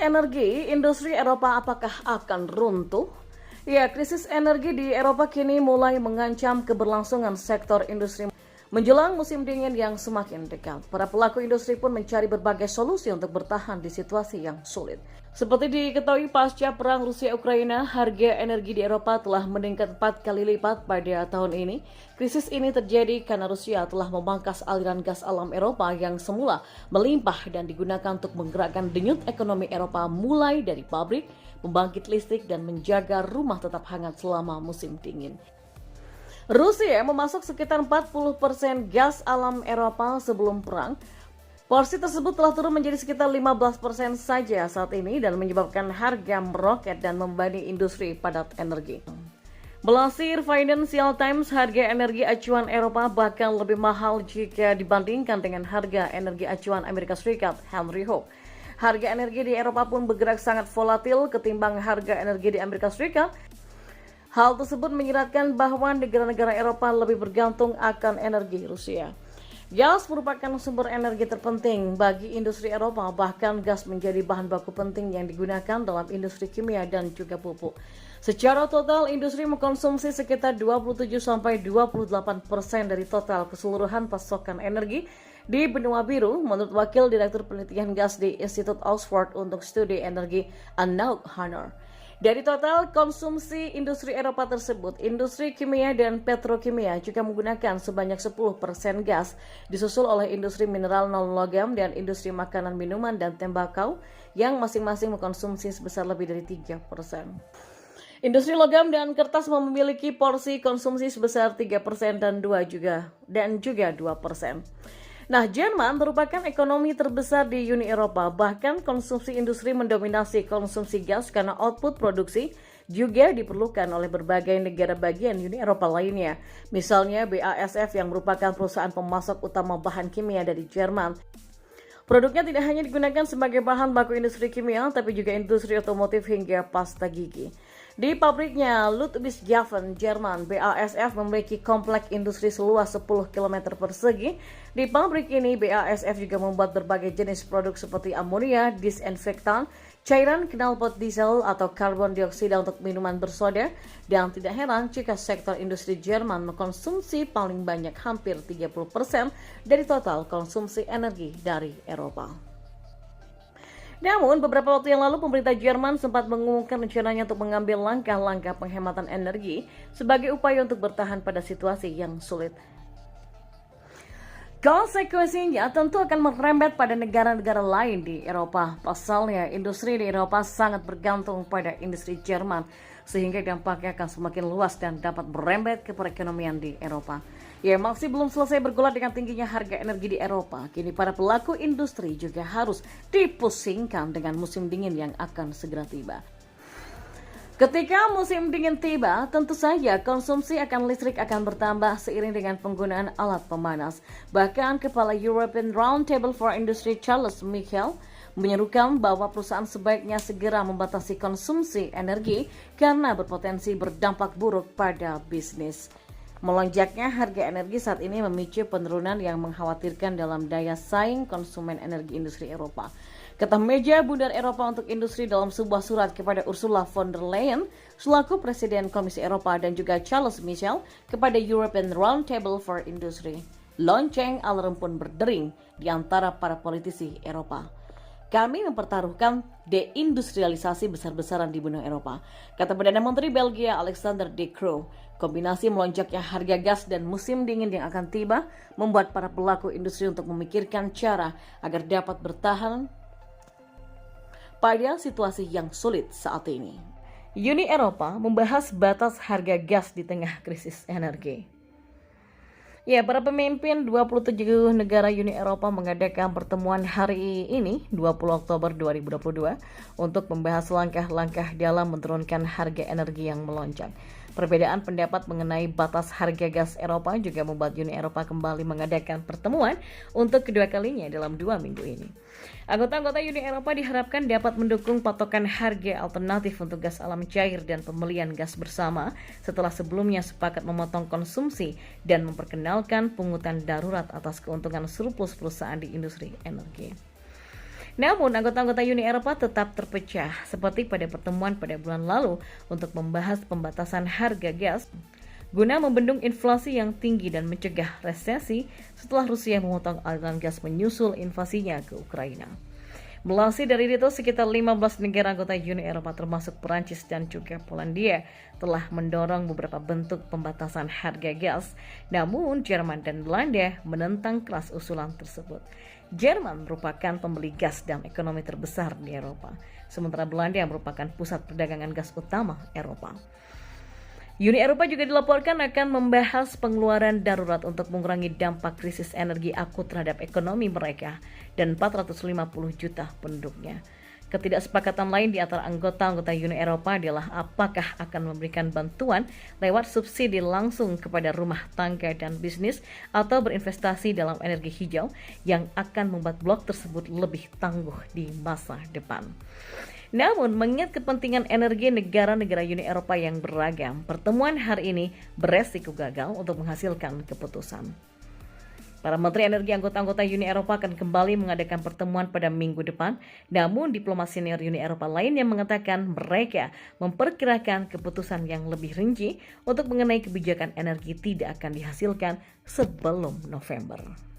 energi, industri Eropa apakah akan runtuh? Ya, krisis energi di Eropa kini mulai mengancam keberlangsungan sektor industri. Menjelang musim dingin yang semakin dekat, para pelaku industri pun mencari berbagai solusi untuk bertahan di situasi yang sulit. Seperti diketahui pasca perang Rusia-Ukraina, harga energi di Eropa telah meningkat 4 kali lipat pada tahun ini. Krisis ini terjadi karena Rusia telah memangkas aliran gas alam Eropa yang semula melimpah dan digunakan untuk menggerakkan denyut ekonomi Eropa mulai dari pabrik, pembangkit listrik, dan menjaga rumah tetap hangat selama musim dingin. Rusia memasok sekitar 40% gas alam Eropa sebelum perang. Porsi tersebut telah turun menjadi sekitar 15% saja saat ini dan menyebabkan harga meroket dan membebani industri padat energi. Melansir Financial Times, harga energi acuan Eropa bahkan lebih mahal jika dibandingkan dengan harga energi acuan Amerika Serikat, Henry Hub. Harga energi di Eropa pun bergerak sangat volatil ketimbang harga energi di Amerika Serikat. Hal tersebut menyiratkan bahwa negara-negara Eropa lebih bergantung akan energi Rusia. Gas merupakan sumber energi terpenting bagi industri Eropa, bahkan gas menjadi bahan baku penting yang digunakan dalam industri kimia dan juga pupuk. Secara total, industri mengkonsumsi sekitar 27-28% dari total keseluruhan pasokan energi di benua biru, menurut Wakil Direktur Penelitian Gas di Institut Oxford untuk Studi Energi, Anouk Hanor. Dari total konsumsi industri Eropa tersebut, industri kimia dan petrokimia juga menggunakan sebanyak 10% gas, disusul oleh industri mineral non-logam dan industri makanan, minuman, dan tembakau yang masing-masing mengkonsumsi sebesar lebih dari 3%. Industri logam dan kertas memiliki porsi konsumsi sebesar 3% dan juga 2%. Nah, Jerman merupakan ekonomi terbesar di Uni Eropa, bahkan konsumsi industri mendominasi konsumsi gas karena output produksi juga diperlukan oleh berbagai negara bagian Uni Eropa lainnya. Misalnya BASF yang merupakan perusahaan pemasok utama bahan kimia dari Jerman. Produknya tidak hanya digunakan sebagai bahan baku industri kimia, tapi juga industri otomotif hingga pasta gigi. Di pabriknya Ludwigshafen, Jerman, BASF memiliki kompleks industri seluas 10 km persegi. Di pabrik ini, BASF juga membuat berbagai jenis produk seperti amonia, disinfektan, cairan knalpot diesel atau karbon dioksida untuk minuman bersoda. Dan tidak heran jika sektor industri Jerman mengkonsumsi paling banyak, hampir 30% dari total konsumsi energi dari Eropa. Namun, beberapa waktu yang lalu pemerintah Jerman sempat mengumumkan rencananya untuk mengambil langkah-langkah penghematan energi sebagai upaya untuk bertahan pada situasi yang sulit. Konsekuensinya tentu akan merembet pada negara-negara lain di Eropa. Pasalnya, industri di Eropa sangat bergantung pada industri Jerman, sehingga dampaknya akan semakin luas dan dapat merembet ke perekonomian di Eropa. Ya, masih belum selesai bergulat dengan tingginya harga energi di Eropa. Kini para pelaku industri juga harus dipusingkan dengan musim dingin yang akan segera tiba. Ketika musim dingin tiba, tentu saja konsumsi akan listrik akan bertambah seiring dengan penggunaan alat pemanas. Bahkan Kepala European Roundtable for Industry Charles Michel menyerukan bahwa perusahaan sebaiknya segera membatasi konsumsi energi karena berpotensi berdampak buruk pada bisnis. Melonjaknya harga energi saat ini memicu penurunan yang mengkhawatirkan dalam daya saing konsumen energi industri Eropa. Kata meja bundar Eropa untuk industri dalam sebuah surat kepada Ursula von der Leyen selaku Presiden Komisi Eropa dan juga Charles Michel kepada European Roundtable for Industry. Lonceng alarm pun berdering di antara para politisi Eropa. Kami mempertaruhkan deindustrialisasi besar-besaran di benua Eropa, kata Perdana Menteri Belgia Alexander De Croo. Kombinasi melonjaknya harga gas dan musim dingin yang akan tiba membuat para pelaku industri untuk memikirkan cara agar dapat bertahan pada situasi yang sulit saat ini. Uni Eropa membahas batas harga gas di tengah krisis energi. Ya, para pemimpin 27 negara Uni Eropa mengadakan pertemuan hari ini, 20 Oktober 2022, untuk membahas langkah-langkah dalam menurunkan harga energi yang melonjak. Perbedaan pendapat mengenai batas harga gas Eropa juga membuat Uni Eropa kembali mengadakan pertemuan untuk kedua kalinya dalam 2 minggu ini. Anggota-anggota Uni Eropa diharapkan dapat mendukung patokan harga alternatif untuk gas alam cair dan pembelian gas bersama setelah sebelumnya sepakat memotong konsumsi dan memperkenalkan pungutan darurat atas keuntungan surplus perusahaan di industri energi. Namun, anggota-anggota Uni Eropa tetap terpecah seperti pada pertemuan pada bulan lalu untuk membahas pembatasan harga gas guna membendung inflasi yang tinggi dan mencegah resesi setelah Rusia memotong aliran gas menyusul invasinya ke Ukraina. Melansir dari itu, sekitar 15 negara anggota Uni Eropa termasuk Perancis dan juga Polandia telah mendorong beberapa bentuk pembatasan harga gas. Namun, Jerman dan Belanda menentang keras usulan tersebut. Jerman merupakan pembeli gas dan ekonomi terbesar di Eropa, sementara Belanda merupakan pusat perdagangan gas utama Eropa. Uni Eropa juga dilaporkan akan membahas pengeluaran darurat untuk mengurangi dampak krisis energi akut terhadap ekonomi mereka dan 450 juta penduduknya. Ketidaksepakatan lain di antara anggota-anggota Uni Eropa adalah apakah akan memberikan bantuan lewat subsidi langsung kepada rumah tangga dan bisnis atau berinvestasi dalam energi hijau yang akan membuat blok tersebut lebih tangguh di masa depan. Namun, mengingat kepentingan energi negara-negara Uni Eropa yang beragam, pertemuan hari ini beresiko gagal untuk menghasilkan keputusan. Para menteri energi anggota-anggota Uni Eropa akan kembali mengadakan pertemuan pada minggu depan, namun diplomat senior Uni Eropa lain yang mengatakan mereka memperkirakan keputusan yang lebih rinci untuk mengenai kebijakan energi tidak akan dihasilkan sebelum November.